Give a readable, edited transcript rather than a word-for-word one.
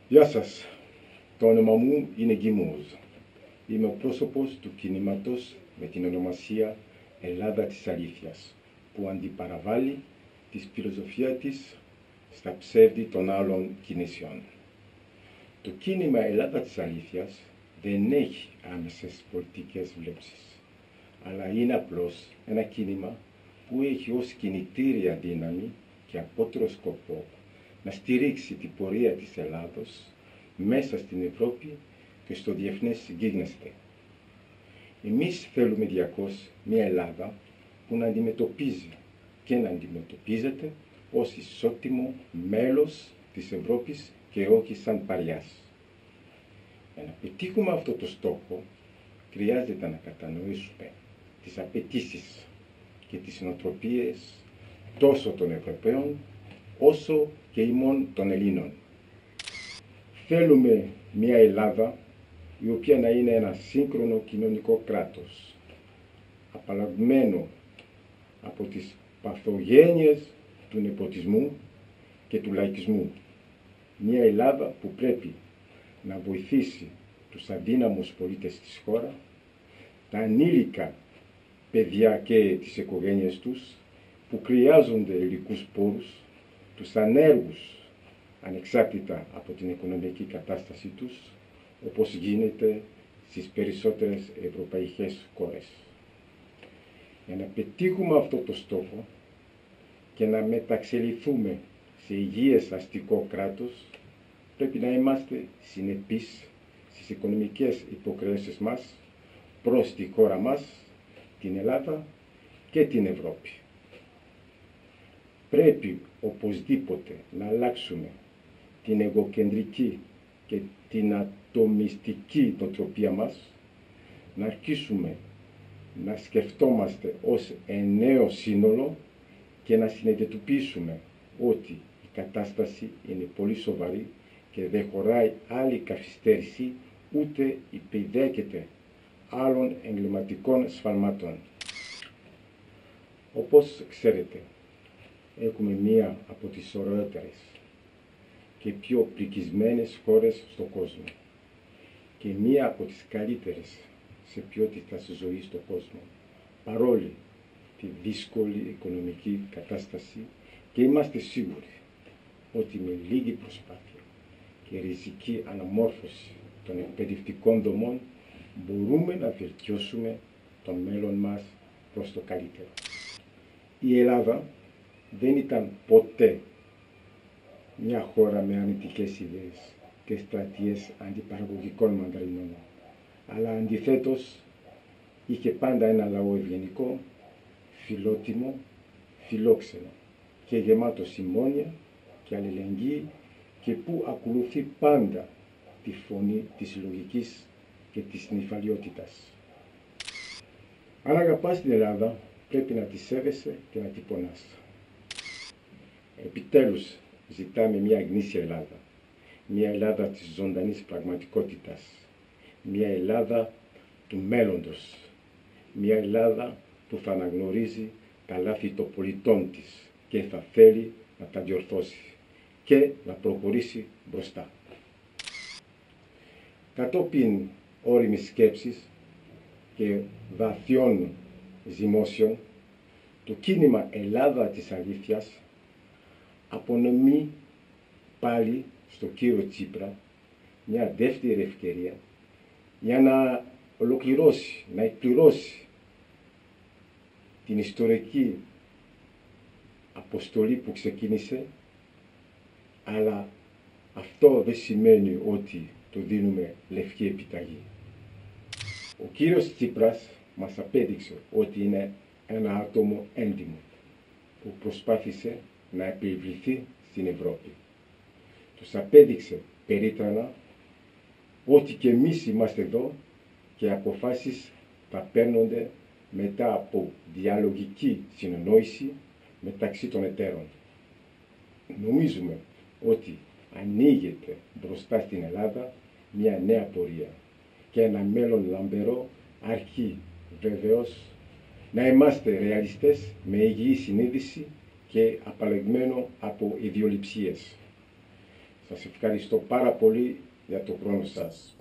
Γεια σας, το όνομα μου είναι Γκίμος. Είμαι ο πρόσωπος του κινήματος με την ονομασία Ελλάδα της Αλήθειας, που αντιπαραβάλλει τη φιλοσοφία της στα ψεύδη των άλλων κινήσεων. Το κίνημα Ελλάδα της Αλήθειας δεν έχει άμεσες πολιτικές βλέψεις, αλλά είναι απλώς ένα κίνημα που έχει ως κινητήρια δύναμη και απότερο σκοπό να στηρίξει την πορεία της Ελλάδος μέσα στην Ευρώπη και στο διεθνές γίγνεσθε. Εμείς θέλουμε διαρκώς μια Ελλάδα που να αντιμετωπίζει και να αντιμετωπίζεται ως ισότιμο μέλος της Ευρώπης και όχι σαν παριάς. Για να πετύχουμε αυτό το στόχο, χρειάζεται να κατανοήσουμε τις απαιτήσεις και τις νοοτροπίες τόσο των Ευρωπαίων όσο και ημών των Ελλήνων. Θέλουμε μια Ελλάδα η οποία να είναι ένα σύγχρονο κοινωνικό κράτος, απαλλαγμένο από τις παθογένειες του νεποτισμού και του λαϊκισμού. Μια Ελλάδα που πρέπει να βοηθήσει τους αδύναμους πολίτες της χώρας, τα ανήλικα παιδιά και τις οικογένειες τους που χρειάζονται υλικούς πόρους, τους ανέργους ανεξάρτητα από την οικονομική κατάσταση τους, όπως γίνεται στις περισσότερες ευρωπαϊκές χώρες. Για να πετύχουμε αυτό το στόχο και να μεταξελιχθούμε σε υγιές αστικό κράτος, πρέπει να είμαστε συνεπείς στις οικονομικές υποχρεώσεις μας προς τη χώρα μας, την Ελλάδα και την Ευρώπη. Πρέπει οπωσδήποτε να αλλάξουμε την εγωκεντρική και την ατομιστική νοοτροπία μας, να αρχίσουμε να σκεφτόμαστε ως εννέο σύνολο και να συνειδητοποιήσουμε ότι η κατάσταση είναι πολύ σοβαρή και δεν χωράει άλλη καθυστέρηση ούτε υπηδέκεται άλλων εγκληματικών σφαλμάτων. Όπως ξέρετε, έχουμε μία από τις ωραιότερες και πιο πρικισμένες χώρες στον κόσμο και μία από τις καλύτερες σε ποιότητα ζωής στον κόσμο, παρόλη τη δύσκολη οικονομική κατάσταση, και είμαστε σίγουροι ότι με λίγη προσπάθεια και ριζική αναμόρφωση των εκπαιδευτικών δομών μπορούμε να βελτιώσουμε το μέλλον μας προς το καλύτερο. Η Ελλάδα δεν ήταν ποτέ μια χώρα με αρνητικές ιδέες και στρατείες αντιπαραγωγικών μαντρινών, αλλά αντιθέτως είχε πάντα ένα λαό ευγενικό, φιλότιμο, φιλόξενο και γεμάτο συμμόνια και αλληλεγγύη, και που ακολουθεί πάντα τη φωνή της λογικής και της νυφαλιότητας. Αν αγαπάς την Ελλάδα, πρέπει να τη σέβεσαι και να τη πονάς. Επιτέλους ζητάμε μια γνήσια Ελλάδα, μια Ελλάδα της ζωντανής πραγματικότητας, μια Ελλάδα του μέλλοντος, μια Ελλάδα που θα αναγνωρίζει τα λάθη των πολιτών της και θα θέλει να τα διορθώσει και να προχωρήσει μπροστά. Κατόπιν όριμης σκέψης και βαθιών ζυμώσεων, το κίνημα Ελλάδα της Αλήθειας απονομεί πάλι στο κύριο Τσίπρα μια δεύτερη ευκαιρία για να ολοκληρώσει, να εκπληρώσει την ιστορική αποστολή που ξεκίνησε, αλλά αυτό δεν σημαίνει ότι το δίνουμε λευκή επιταγή. Ο κύριος Τσίπρας μας απέδειξε ότι είναι ένα άτομο έντιμο που προσπάθησε να επιβληθεί στην Ευρώπη. Τους απέδειξε περίτρανα ότι και εμείς είμαστε εδώ και αποφάσεις θα παίρνονται μετά από διαλογική συνεννόηση μεταξύ των εταίρων. Νομίζουμε ότι ανοίγεται μπροστά στην Ελλάδα μια νέα πορεία και ένα μέλλον λαμπερό, αρκεί βεβαίως να είμαστε ρεαλιστές με υγιή συνείδηση και απαλλαγμένο από ιδιοληψίες. Σας ευχαριστώ πάρα πολύ για το χρόνο σας.